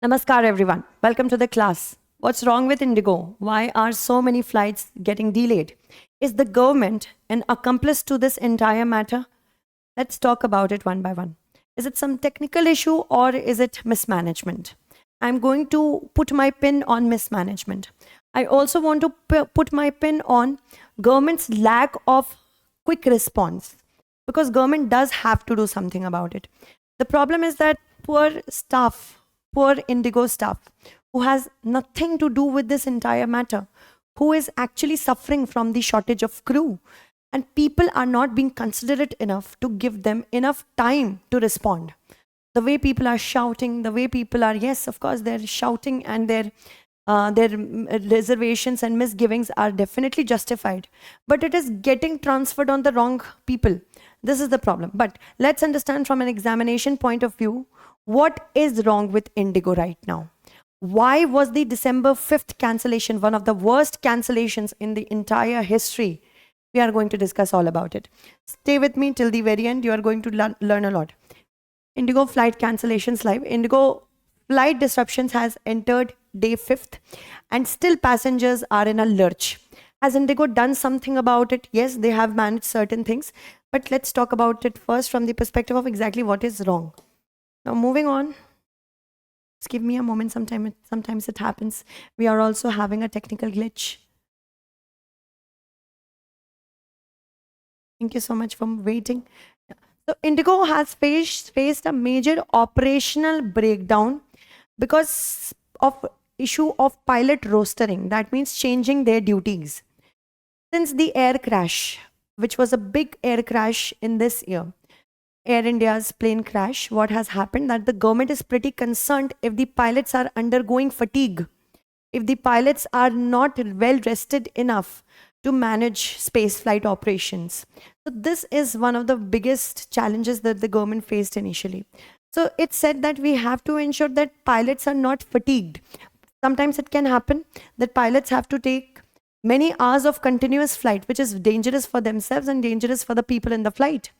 Namaskar, everyone. Welcome to the class. What's wrong with Indigo? Why are so many flights getting delayed? Is the government an accomplice to this entire matter? Let's talk about it one by one. Is it some technical issue or is it mismanagement? I'm going to put my pin on mismanagement. I also want to put my pin on government's lack of quick response because government does have to do something about it. The problem is that poor staff, poor Indigo staff, who has nothing to do with this entire matter, who is actually suffering from the shortage of crew, and people are not being considerate enough to give them enough time to respond. The way people are shouting, the way people are, yes, of course, they're shouting and their reservations and misgivings are definitely justified, but it is getting transferred on the wrong people. This is the problem. But let's understand from an examination point of view what is wrong with Indigo right now. Why was the December 5th cancellation one of the worst cancellations in the entire history? We are going to discuss all about it. Stay with me till the very end. You are going to learn a lot. Indigo flight cancellations live. Indigo flight disruptions has entered day 5th and still passengers are in a lurch. Has Indigo done something about it? Yes, they have managed certain things. But let's talk about it first from the perspective of exactly what is wrong. Now, moving on. Just give me a moment. Sometimes it happens. We are also having a technical glitch. Thank you so much for waiting. So Indigo has faced a major operational breakdown because of issue of pilot rostering. That means changing their duties. Since the air crash, which was a big air crash in this year, Air India's plane crash, what has happened that the government is pretty concerned if the pilots are undergoing fatigue, if the pilots are not well rested enough to manage space flight operations. So this is one of the biggest challenges that the government faced initially. So it said that we have to ensure that pilots are not fatigued. Sometimes it can happen that pilots have to take many hours of continuous flight, which is dangerous for themselves and dangerous for the people in the flight.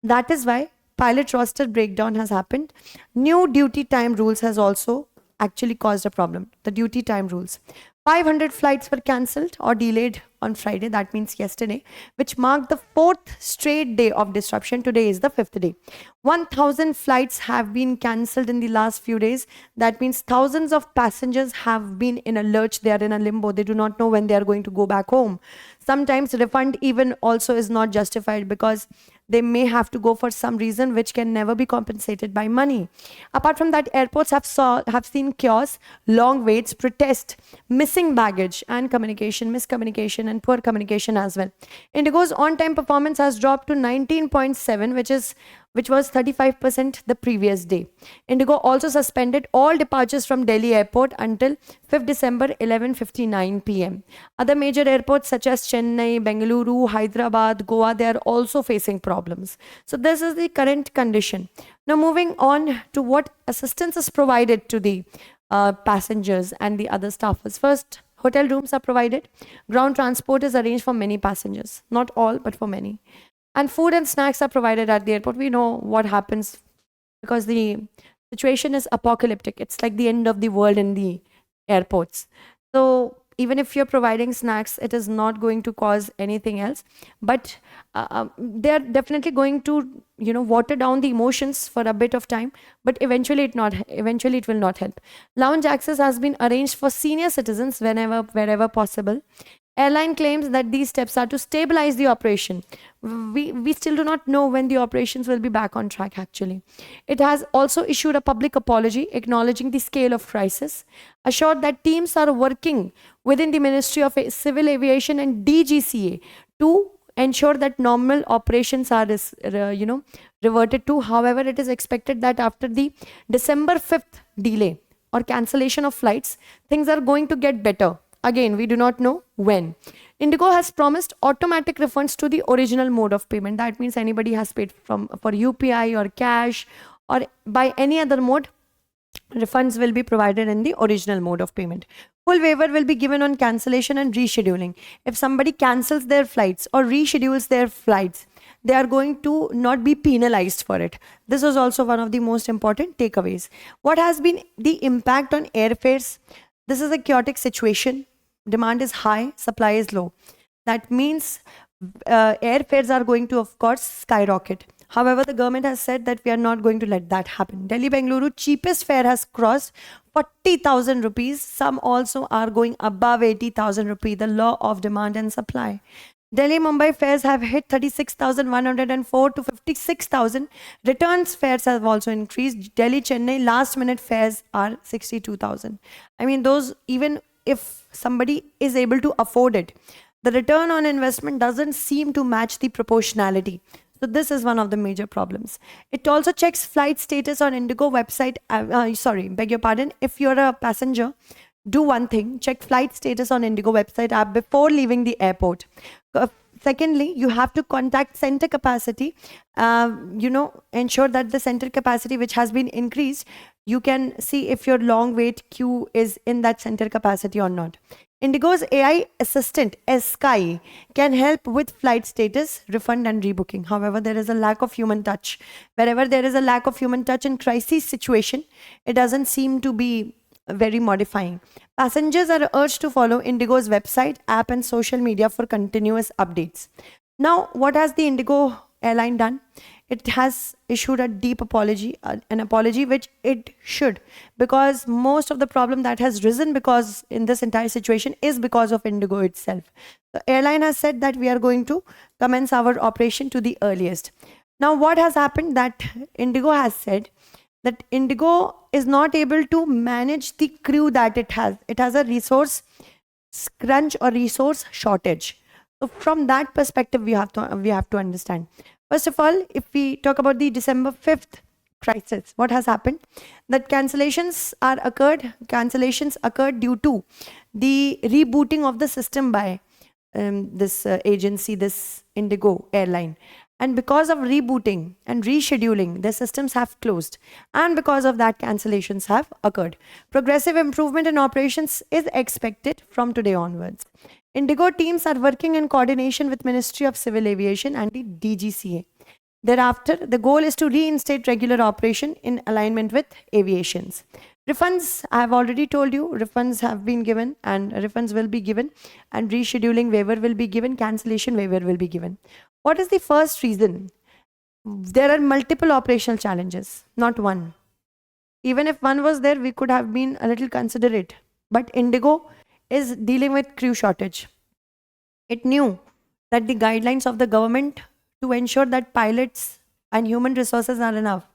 That is why pilot roster breakdown has happened. New duty time rules has also actually caused a problem. The duty time rules. 500 flights were cancelled or delayed on Friday, that means yesterday, which marked the fourth straight day of disruption. Today is the fifth day. 1,000 flights have been cancelled in the last few days. That means thousands of passengers have been in a lurch. They are in a limbo. They do not know when they are going to go back home. Sometimes refund even also is not justified because they may have to go for some reason which can never be compensated by money. Apart from that, airports have seen chaos, long waits, protest, missing baggage and miscommunication and poor communication as well. Indigo's on-time performance has dropped to 19.7, which was 35% the previous day. Indigo also suspended all departures from Delhi airport until 5th December 11:59 p.m. Other major airports such as Chennai, Bengaluru, Hyderabad, Goa, they are also facing problems. So this is the current condition. Now moving on to what assistance is provided to the passengers and the other staffers. First, hotel rooms are provided. Ground transport is arranged for many passengers. Not all, but for many. And food and snacks are provided at the airport. We know what happens because the situation is apocalyptic. It's like the end of the world in the airports. So even if you're providing snacks, it is not going to cause anything else. But they're definitely going to, water down the emotions for a bit of time. But eventually, it will not help. Lounge access has been arranged for senior citizens wherever possible. Airline claims that these steps are to stabilize the operation. We still do not know when the operations will be back on track, actually. It has also issued a public apology acknowledging the scale of crisis, assured that teams are working within the Ministry of Civil Aviation and DGCA to ensure that normal operations are reverted to. However, it is expected that after the December 5th delay or cancellation of flights, things are going to get better. Again, we do not know when. Indigo has promised automatic refunds to the original mode of payment. That means anybody has paid for UPI or cash or by any other mode, refunds will be provided in the original mode of payment. Full waiver will be given on cancellation and rescheduling. If somebody cancels their flights or reschedules their flights, they are going to not be penalized for it. This was also one of the most important takeaways. What has been the impact on airfares? This is a chaotic situation. Demand is high, supply is low. That means airfares are going to, of course, skyrocket. However, the government has said that we are not going to let that happen. Delhi Bengaluru cheapest fare has crossed 40,000 rupees. Some also are going above 80,000 rupees. The law of demand and supply. Delhi Mumbai fares have hit 36,104 to 56,000. Returns fares have also increased. Delhi Chennai last minute fares are 62,000. I mean, those, even if somebody is able to afford it, the return on investment doesn't seem to match the proportionality. So this is one of the major problems. It also checks flight status on Indigo website. Beg your pardon. If you're a passenger, do one thing: check flight status on Indigo website app before leaving the airport. Secondly, you have to contact center capacity. Ensure that the center capacity which has been increased, you can see if your long wait queue is in that center capacity or not. Indigo's AI assistant, Sky, can help with flight status, refund, and rebooking. However, there is a lack of human touch. Wherever there is a lack of human touch in crisis situation, it doesn't seem to be very modifying. Passengers are urged to follow Indigo's website, app, and social media for continuous updates. Now, what has the Indigo airline done? It has issued a deep apology, an apology which it should, because most of the problem that has risen because in this entire situation is because of Indigo itself. The airline has said that we are going to commence our operation to the earliest. Now, what has happened that Indigo has said that Indigo is not able to manage the crew that it has. It has a resource crunch or resource shortage. So from that perspective, we have to understand. First of all, if we talk about the December 5th crisis, what has happened? That cancellations occurred due to the rebooting of the system by this agency, this Indigo airline. And because of rebooting and rescheduling, the systems have closed. And because of that, cancellations have occurred. Progressive improvement in operations is expected from today onwards. Indigo teams are working in coordination with Ministry of Civil Aviation and the DGCA. Thereafter, the goal is to reinstate regular operation in alignment with aviations. Refunds, I have already told you, refunds have been given and refunds will be given, and rescheduling waiver will be given, cancellation waiver will be given. What is the first reason? There are multiple operational challenges, not one. Even if one was there, we could have been a little considerate. But Indigo is dealing with crew shortage. It knew that the guidelines of the government to ensure that pilots and human resources are enough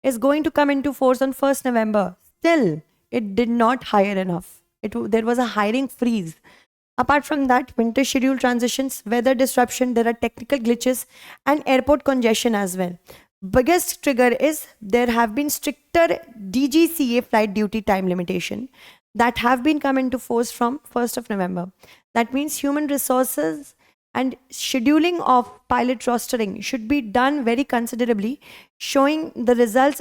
is going to come into force on 1st November. Still, it did not hire enough. There was a hiring freeze. Apart from that, winter schedule transitions, weather disruption, there are technical glitches and airport congestion as well. Biggest trigger is there have been stricter DGCA flight duty time limitation that have been come into force from 1st of November. That means human resources and scheduling of pilot rostering should be done very considerably, showing the results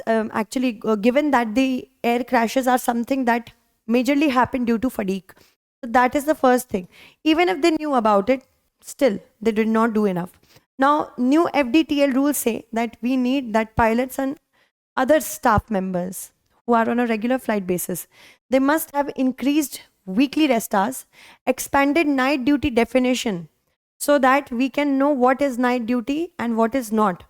given that the air crashes are something that majorly happen due to fatigue. So that is the first thing. Even if they knew about it, still they did not do enough. Now, new FDTL rules say that we need that pilots and other staff members who are on a regular flight basis, they must have increased weekly rest hours, expanded night duty definition so that we can know what is night duty and what is not.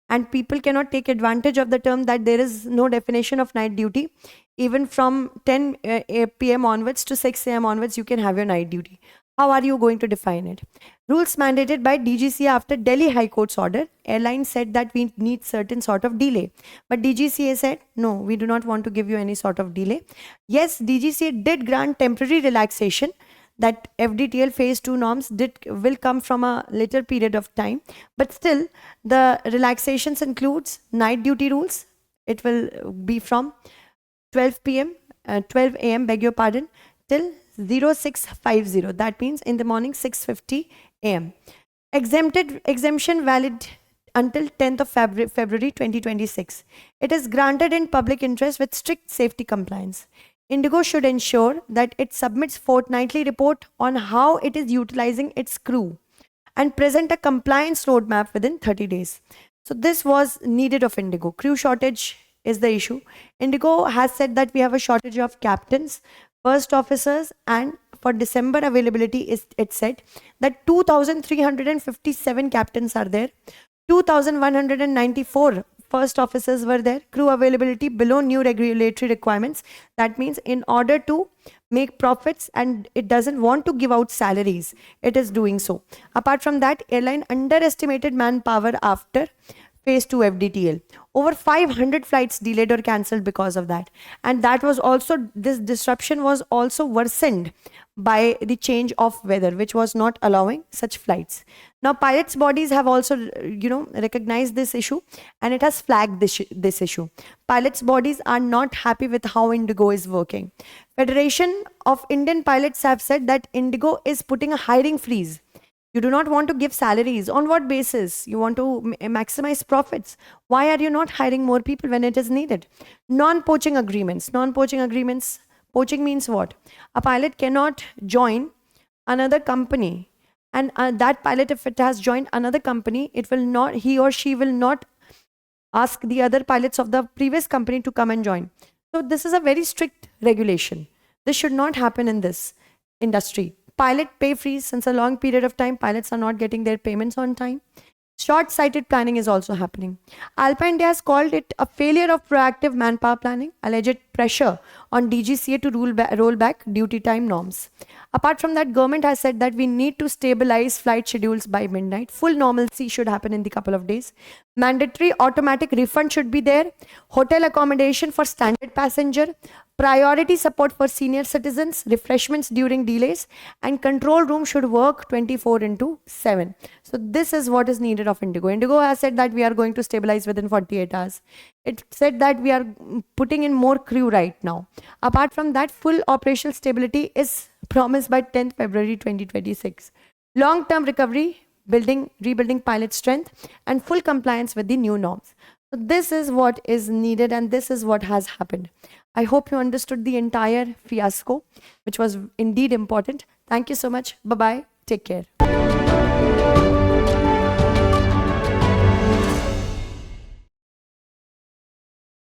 And people cannot take advantage of the term that there is no definition of night duty. Even from 10 p.m. onwards to 6 a.m. onwards, you can have your night duty. How are you going to define it? Rules mandated by DGCA after Delhi High Court's order. Airlines said that we need certain sort of delay. But DGCA said, no, we do not want to give you any sort of delay. Yes, DGCA did grant temporary relaxation, that FDTL phase 2 norms will come from a later period of time. But still, the relaxations includes night duty rules. It will be from 12 a.m., beg your pardon, till 0650. That means in the morning 6:50 a.m. Exemption valid until 10th of February 2026. It is granted in public interest with strict safety compliance. Indigo should ensure that it submits fortnightly report on how it is utilizing its crew and present a compliance roadmap within 30 days. So this was needed of Indigo. Crew shortage is the issue. Indigo has said that we have a shortage of captains, first officers, and for December availability is it said that 2,357 captains are there, 2,194 first officers were there, crew availability below new regulatory requirements. That means in order to make profits and it doesn't want to give out salaries, it is doing so. Apart from that, airline underestimated manpower after phase 2 FDTL. Over 500 flights delayed or cancelled because of that. And that was also, this disruption was also worsened by the change of weather, which was not allowing such flights. Now, pilots' bodies have also, recognized this issue and it has flagged this issue. Pilots' bodies are not happy with how Indigo is working. Federation of Indian Pilots have said that Indigo is putting a hiring freeze. You do not want to give salaries. On what basis? You want to maximize profits. Why are you not hiring more people when it is needed? Non-poaching agreements. Non-poaching agreements. Poaching means what? A pilot cannot join another company, and that pilot, if it has joined another company, it will not, he or she will not ask the other pilots of the previous company to come and join. So this is a very strict regulation. This should not happen in this industry. Pilot pay freeze. Since a long period of time, pilots are not getting their payments on time. Short-sighted planning is also happening. Alpine Day has called it a failure of proactive manpower planning, alleged pressure on DGCA to roll back duty time norms. Apart from that, government has said that we need to stabilize flight schedules by midnight. Full normalcy should happen in the couple of days. Mandatory automatic refund should be there. Hotel accommodation for standard passenger. Priority support for senior citizens, refreshments during delays, and control room should work 24/7. So this is what is needed of Indigo. Indigo has said that we are going to stabilize within 48 hours. It said that we are putting in more crew right now. Apart from that, full operational stability is promised by 10th February 2026. Long-term recovery, rebuilding pilot strength, and full compliance with the new norms. So this is what is needed and this is what has happened. I hope you understood the entire fiasco, which was indeed important. Thank you so much. Bye-bye. Take care.